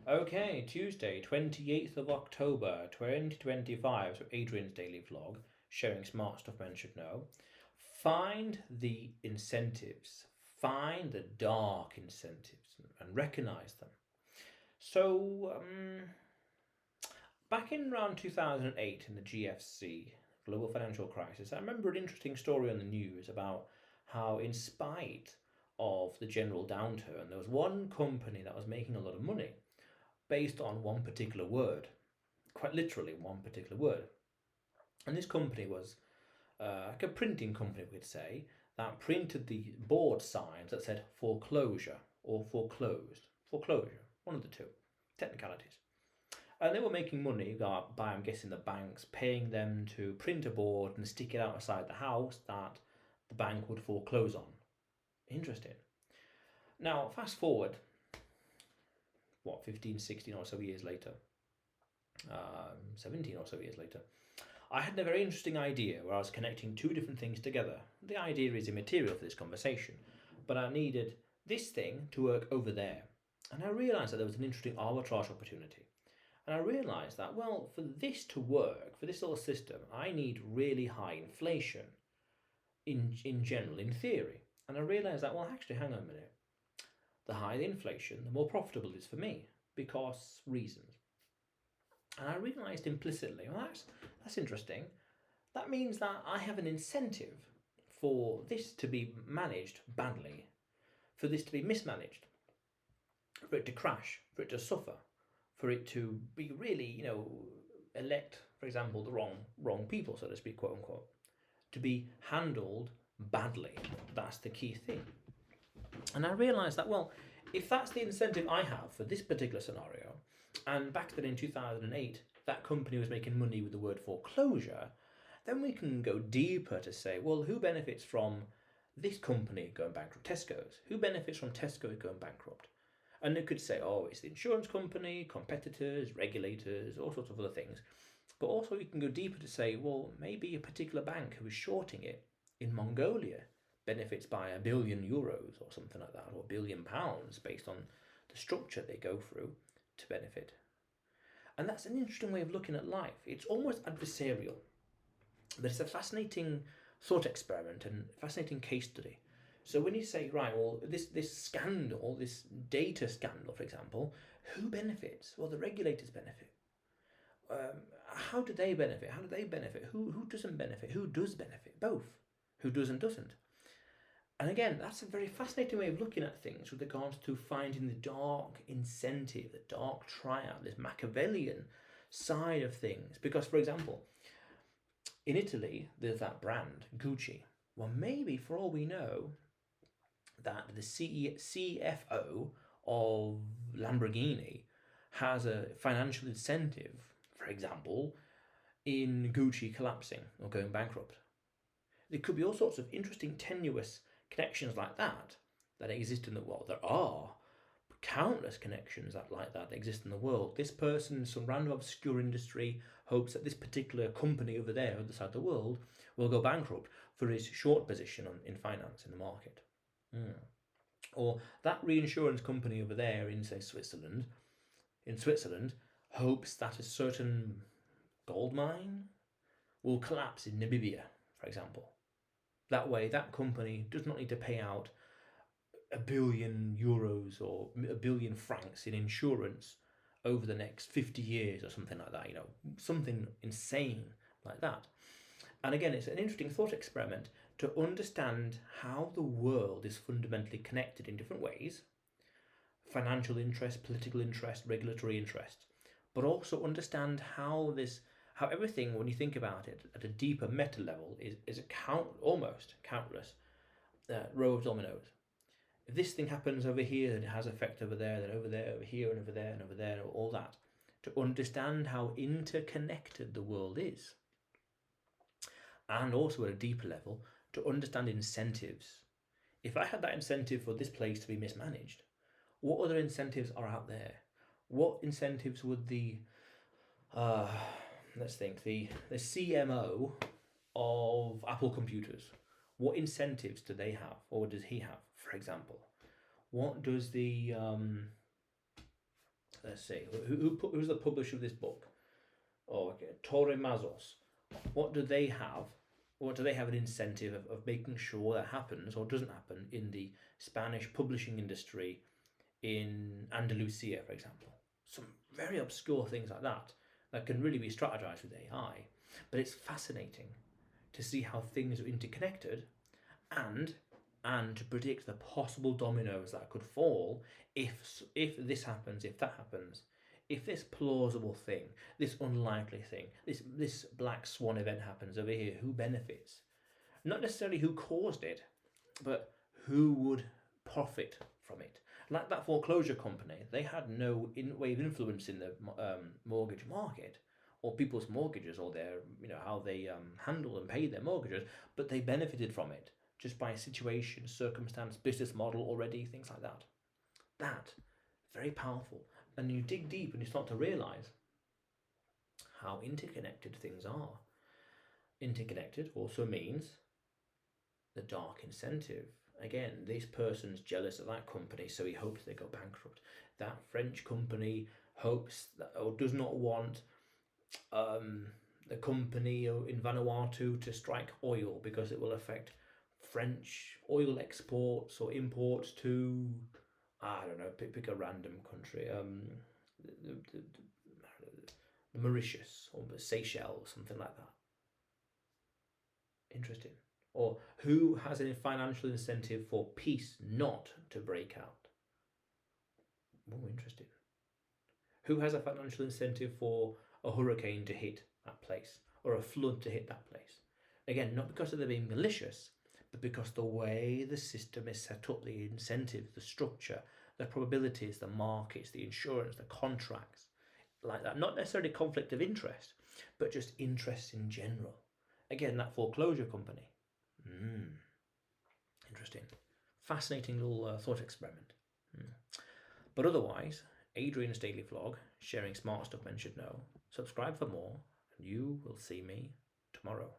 Okay, Tuesday, 28th of October, 2025. So, Adrian's daily vlog, sharing smart stuff men should know. Find the incentives, find the dark incentives, and recognize them. So, back in around 2008 in the GFC, global financial crisis, I remember an interesting story on the news about how, in spite of the general downturn, there was one company that was making a lot of money based on one particular word, quite literally one particular word. And this company was like a printing company, we'd say, that printed the board signs that said foreclosure or foreclosed. Foreclosure, one of the two, technicalities. And they were making money by, I'm guessing, the banks paying them to print a board and stick it outside the house that the bank would foreclose on. Interesting. Now, fast forward, 15, 16 or so years later, 17 or so years later, I had a very interesting idea where I was connecting two different things together. The idea is immaterial for this conversation, but I needed this thing to work over there. And I realised that there was an interesting arbitrage opportunity. And I realised that, well, for this to work, for this little system, I need really high inflation in general, in theory. And I realised that, well, actually, hang on a minute. The higher the inflation, the more profitable it is for me, because reasons. And I realised implicitly, well, that's interesting. That means that I have an incentive for this to be managed badly, for this to be mismanaged, for it to crash, for it to suffer, for it to be really, elect, for example, the wrong people, so to speak, quote unquote, to be handled badly. That's the key thing. And I realised that, well, if that's the incentive I have for this particular scenario, and back then in 2008, that company was making money with the word foreclosure, then we can go deeper to say, well, who benefits from this company going bankrupt? Tesco's. Who benefits from Tesco's going bankrupt? And they could say, oh, it's the insurance company, competitors, regulators, all sorts of other things. But also you can go deeper to say, well, maybe a particular bank who is shorting it in Mongolia benefits by €1 billion or something like that, or £1 billion based on the structure they go through to benefit. And that's an interesting way of looking at life. It's almost adversarial, but it's a fascinating thought experiment and fascinating case study. So when you say, right, well, this scandal, this data scandal, for example, who benefits? Well, the regulators benefit. How do they benefit? How do they benefit? Who doesn't benefit? Who does benefit? Both. Who does and doesn't? And again, that's a very fascinating way of looking at things with regards to finding the dark incentive, the dark triad, this Machiavellian side of things. Because, for example, in Italy, there's that brand, Gucci. Well, maybe for all we know, that the CFO of Lamborghini has a financial incentive, for example, in Gucci collapsing or going bankrupt. There could be all sorts of interesting, tenuous connections like that exist in the world. There are countless connections like that exist in the world. This person in some random obscure industry hopes that this particular company over there, on the side of the world, will go bankrupt for his short position in finance in the market. Or that reinsurance company over there in, say, Switzerland, hopes that a certain gold mine will collapse in Namibia, for example. That way, that company does not need to pay out €1 billion or €1 billion in insurance over the next 50 years or something like that, something insane like that. And again, it's an interesting thought experiment to understand how the world is fundamentally connected in different ways: financial interest, political interest, regulatory interest, but also understand how everything, when you think about it at a deeper meta level, is almost countless row of dominoes. If this thing happens over here, then it has effect over there, then over there, over here, and over there, and over there, and all that. To understand how interconnected the world is. And also at a deeper level, to understand incentives. If I had that incentive for this place to be mismanaged, what other incentives are out there? What incentives would the CMO of Apple Computers, what incentives do they have, or does he have, for example? What does the let's see, who's the publisher of this book? Oh, okay, Torre Mazos. What do they have? What do they have an incentive of making sure that happens or doesn't happen in the Spanish publishing industry in Andalusia, for example? Some very obscure things like that can really be strategized with AI. But it's fascinating to see how things are interconnected and to predict the possible dominoes that could fall if this happens, if that happens, if this plausible thing, this unlikely thing, this black swan event happens over here, who benefits? Not necessarily who caused it, but who would profit from it. Like that foreclosure company, they had no way of influence in the mortgage market or people's mortgages or their, how they handle and pay their mortgages, but they benefited from it just by situation, circumstance, business model already, things like that. That, very powerful. And you dig deep and you start to realize how interconnected things are. Interconnected also means the dark incentive. Again, this person's jealous of that company, so he hopes they go bankrupt. That French company hopes that, or does not want the company in Vanuatu to strike oil because it will affect French oil exports or imports to, I don't know, pick a random country, the Mauritius or the Seychelles, something like that. Interesting. Or who has a financial incentive for peace not to break out? Oh, interesting. Who has a financial incentive for a hurricane to hit that place or a flood to hit that place? Again, not because of them being malicious, but because the way the system is set up, the incentives, the structure, the probabilities, the markets, the insurance, the contracts, like that. Not necessarily conflict of interest, but just interest in general. Again, that foreclosure company. Interesting. Fascinating little thought experiment. But otherwise, Adrian's daily vlog, sharing smart stuff men should know. Subscribe for more, and you will see me tomorrow.